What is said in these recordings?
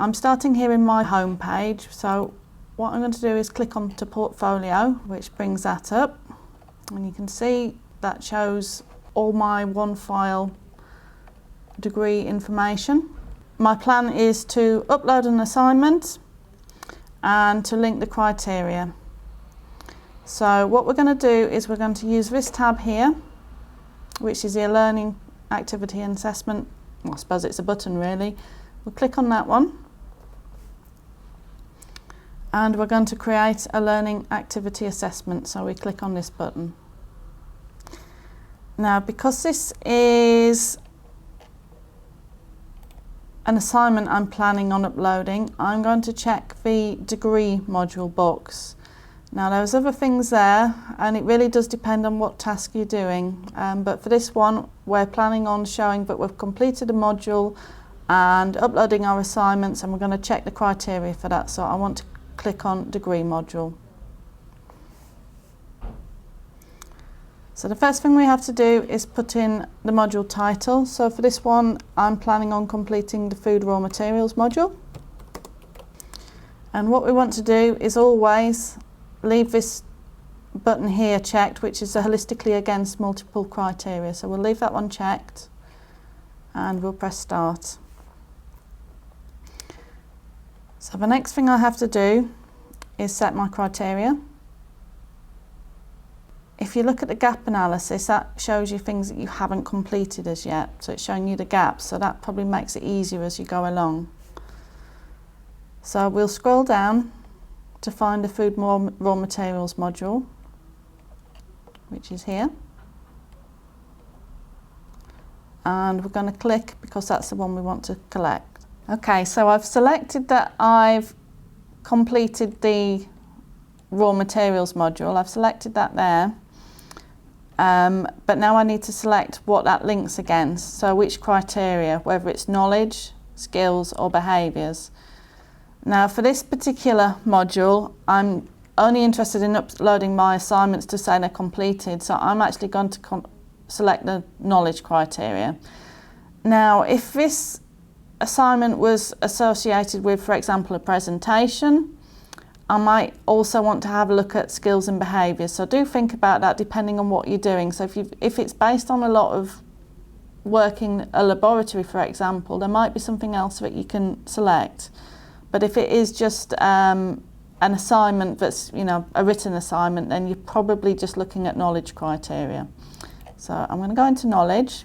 I'm starting here in my home page, so what I'm going to do is click on to portfolio, which brings that up, and you can see that shows all my OneFile degree information. My plan is to upload an assignment and to link the criteria. So what we're going to do is we're going to use this tab here, which is the learning activity and assessment. Well, I suppose it's a button really. We'll click on that one, and we're going to create a learning activity assessment, so we click on this button. Now, because this is an assignment I'm planning on uploading, I'm going to check the degree module box. Now, there's other things there, and it really does depend on what task you're doing, but for this one we're planning on showing that we've completed a module and uploading our assignments, and we're going to check the criteria for that, so I want to click on degree module. So the first thing we have to do is put in the module title. So for this one I'm planning on completing the food raw materials module, and what we want to do is always leave this button here checked, which is holistically against multiple criteria, so we'll leave that one checked and we'll press start. So the next thing I have to do is set my criteria. If you look at the gap analysis, that shows you things that you haven't completed as yet, so it's showing you the gaps, so that probably makes it easier as you go along. So we'll scroll down to find the food raw materials module, which is here, and we're going to click because that's the one we want to collect. Okay, so I've selected that I've completed the raw materials module. I've selected that there, but now I need to select what that links against, so which criteria, whether it's knowledge, skills or behaviours. Now for this particular module I'm only interested in uploading my assignments to say they're completed, so I'm actually going to select the knowledge criteria. Now if this assignment was associated with, for example, a presentation, I might also want to have a look at skills and behaviours, so do think about that depending on what you're doing. So if it's based on a lot of work in a laboratory, for example, there might be something else that you can select. But if it is just an assignment that's, you know, a written assignment, then you're probably just looking at knowledge criteria. So I'm going to go into knowledge,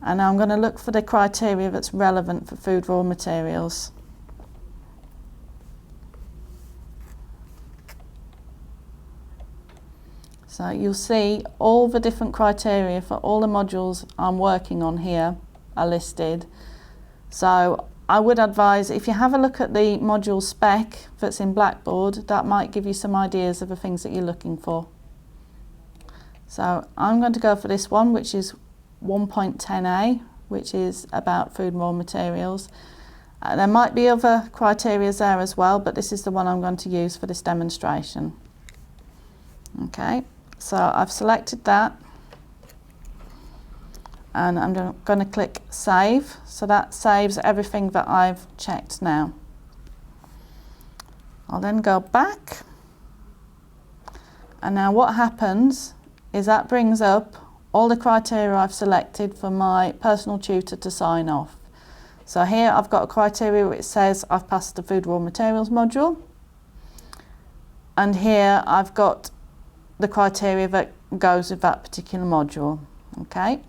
and I'm going to look for the criteria that's relevant for food raw materials. So you'll see all the different criteria for all the modules I'm working on here are listed. So I would advise, if you have a look at the module spec that's in Blackboard, that might give you some ideas of the things that you're looking for. So I'm going to go for this one, which is 1.10a, which is about food and raw materials. There might be other criteria there as well, but this is the one I'm going to use for this demonstration. Okay, so I've selected that, and I'm going to click save, so that saves everything that I've checked now. I'll then go back, and now what happens is that brings up all the criteria I've selected for my personal tutor to sign off. So here I've got a criteria which says I've passed the food raw materials module, and here I've got the criteria that goes with that particular module. Okay.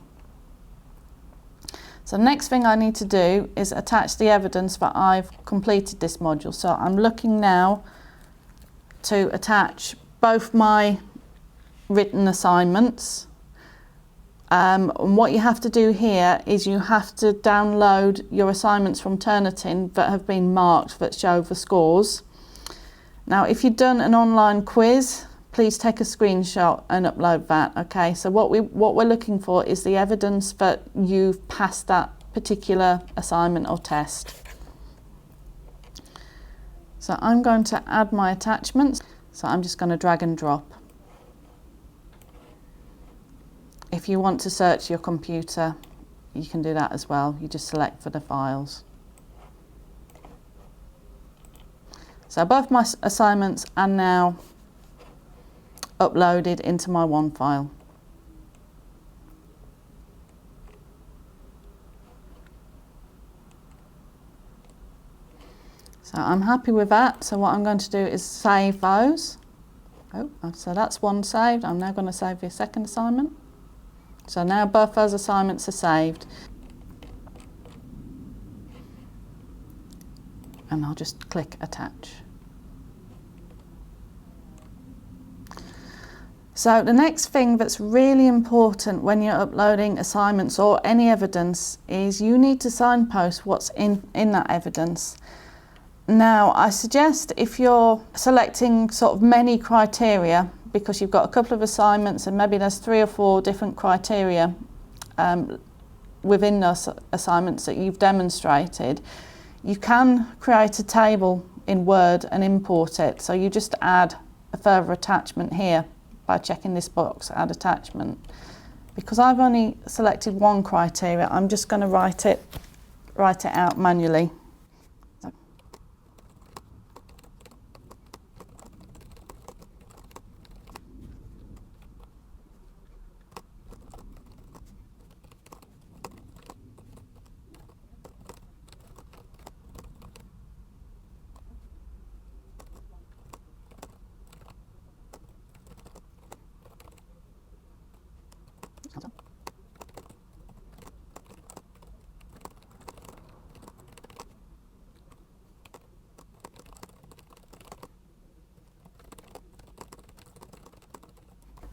So the next thing I need to do is attach the evidence that I've completed this module. So I'm looking now to attach both my written assignments. And what you have to do here is you have to download your assignments from Turnitin that have been marked that show the scores. Now if you've done an online quiz, please take a screenshot and upload that. Okay, so what we're looking for is the evidence that you've passed that particular assignment or test. So I'm going to add my attachments, so I'm just going to drag and drop. If you want to search your computer, you can do that as well. You just select for the files. So both my assignments are now uploaded into my OneFile. So I'm happy with that. So what I'm going to do is save those. Oh, so that's one saved. I'm now going to save the second assignment. So now both those assignments are saved. And I'll just click attach. So the next thing that's really important when you're uploading assignments or any evidence is you need to signpost what's in that evidence. Now, I suggest if you're selecting sort of many criteria, because you've got a couple of assignments and maybe there's 3 or 4 different criteria within those assignments that you've demonstrated, you can create a table in Word and import it. So you just add a further attachment here by checking this box, add attachment. Because I've only selected one criteria, I'm just going to write it out manually.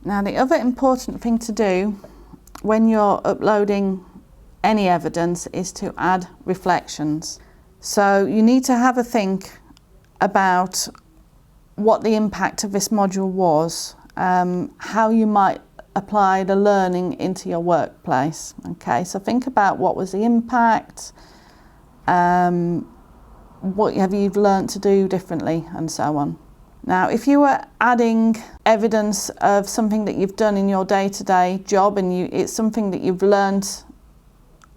Now, the other important thing to do when you're uploading any evidence is to add reflections. So you need to have a think about what the impact of this module was, how you might apply the learning into your workplace. Okay, so think about what was the impact, what have you learnt to do differently, and so on. Now, if you were adding evidence of something that you've done in your day-to-day job and it's something that you've learned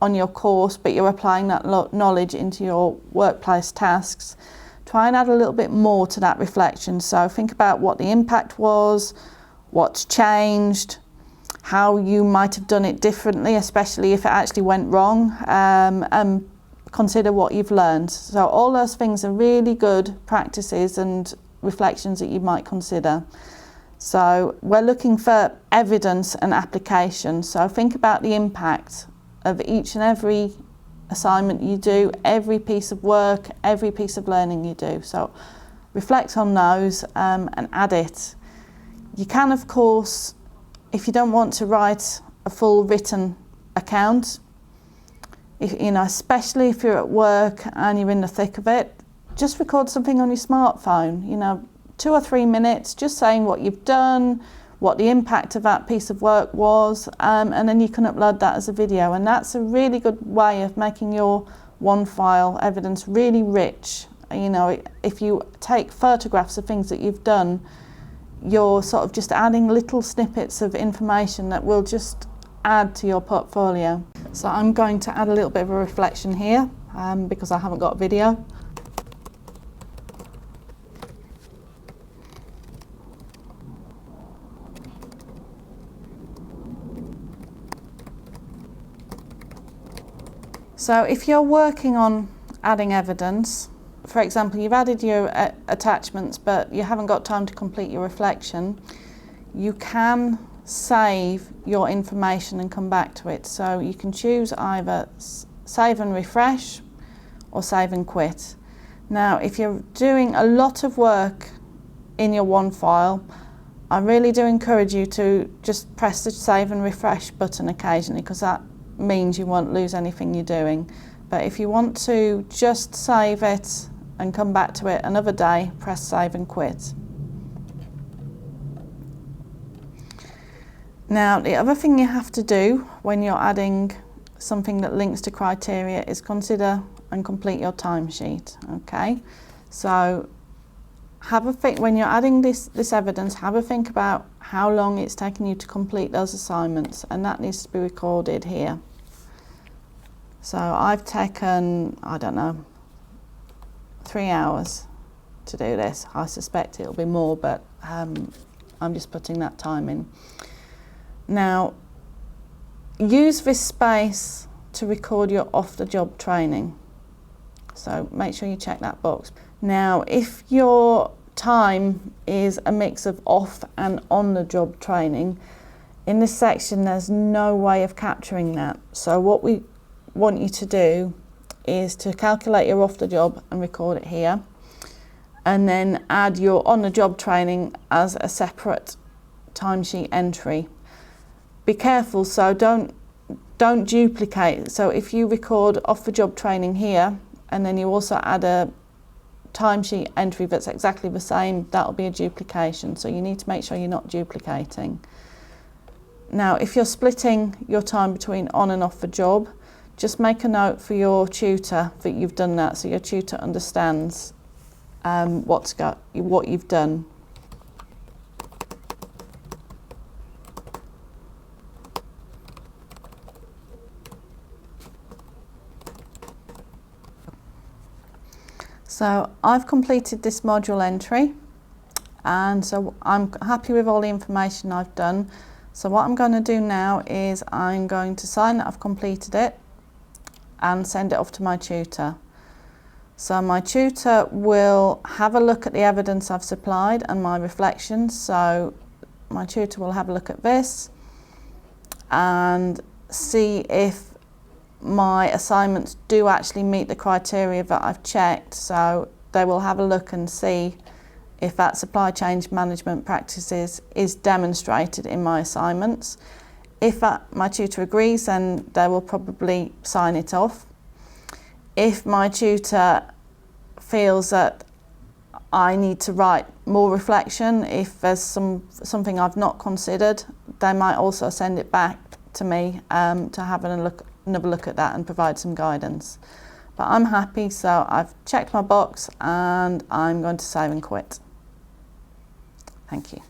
on your course, but you're applying that knowledge into your workplace tasks, try and add a little bit more to that reflection. So think about what the impact was, what's changed, how you might have done it differently, especially if it actually went wrong, and consider what you've learned. So all those things are really good practices and reflections that you might consider. So we're looking for evidence and application. So think about the impact of each and every assignment you do, every piece of work, every piece of learning you do. So reflect on those and add it. You can, of course, if you don't want to write a full written account, especially if you're at work and you're in the thick of it, just record something on your smartphone, 2 or 3 minutes, just saying what you've done, what the impact of that piece of work was, and then you can upload that as a video. And that's a really good way of making your OneFile evidence really rich. If you take photographs of things that you've done, you're sort of just adding little snippets of information that will just add to your portfolio. So I'm going to add a little bit of a reflection here because I haven't got a video. So if you're working on adding evidence, for example, you've added your attachments but you haven't got time to complete your reflection, you can save your information and come back to it. So you can choose either save and refresh or save and quit. Now, if you're doing a lot of work in your OneFile, I really do encourage you to just press the save and refresh button occasionally, because that means you won't lose anything you're doing. But if you want to just save it and come back to it another day, press save and quit. Now, the other thing you have to do when you're adding something that links to criteria is consider and complete your timesheet. Okay, so have a think when you're adding this evidence. Have a think about how long it's taken you to complete those assignments, and that needs to be recorded here. So I've taken, I don't know, 3 hours to do this. I suspect it'll be more, but I'm just putting that time in. Now, use this space to record your off-the-job training. So make sure you check that box. Now, if your time is a mix of off and on-the-job training, in this section there's no way of capturing that. So what we want you to do is to calculate your off-the-job and record it here, and then add your on-the-job training as a separate timesheet entry. Be careful, so don't duplicate. So if you record off-the-job training here, and then you also add a timesheet entry that's exactly the same, that'll be a duplication. So you need to make sure you're not duplicating. Now, if you're splitting your time between on and off the job, just make a note for your tutor that you've done that, so your tutor understands what you've done. So I've completed this module entry, and so I'm happy with all the information I've done. So what I'm going to do now is I'm going to sign that I've completed it and send it off to my tutor. So my tutor will have a look at the evidence I've supplied and my reflections. So my tutor will have a look at this and see if my assignments do actually meet the criteria that I've checked. So they will have a look and see if that supply chain management practices is demonstrated in my assignments. If my tutor agrees, then they will probably sign it off. If my tutor feels that I need to write more reflection, if there's something I've not considered, they might also send it back to me to have another look at that and provide some guidance. But I'm happy, so I've checked my box and I'm going to save and quit. Thank you.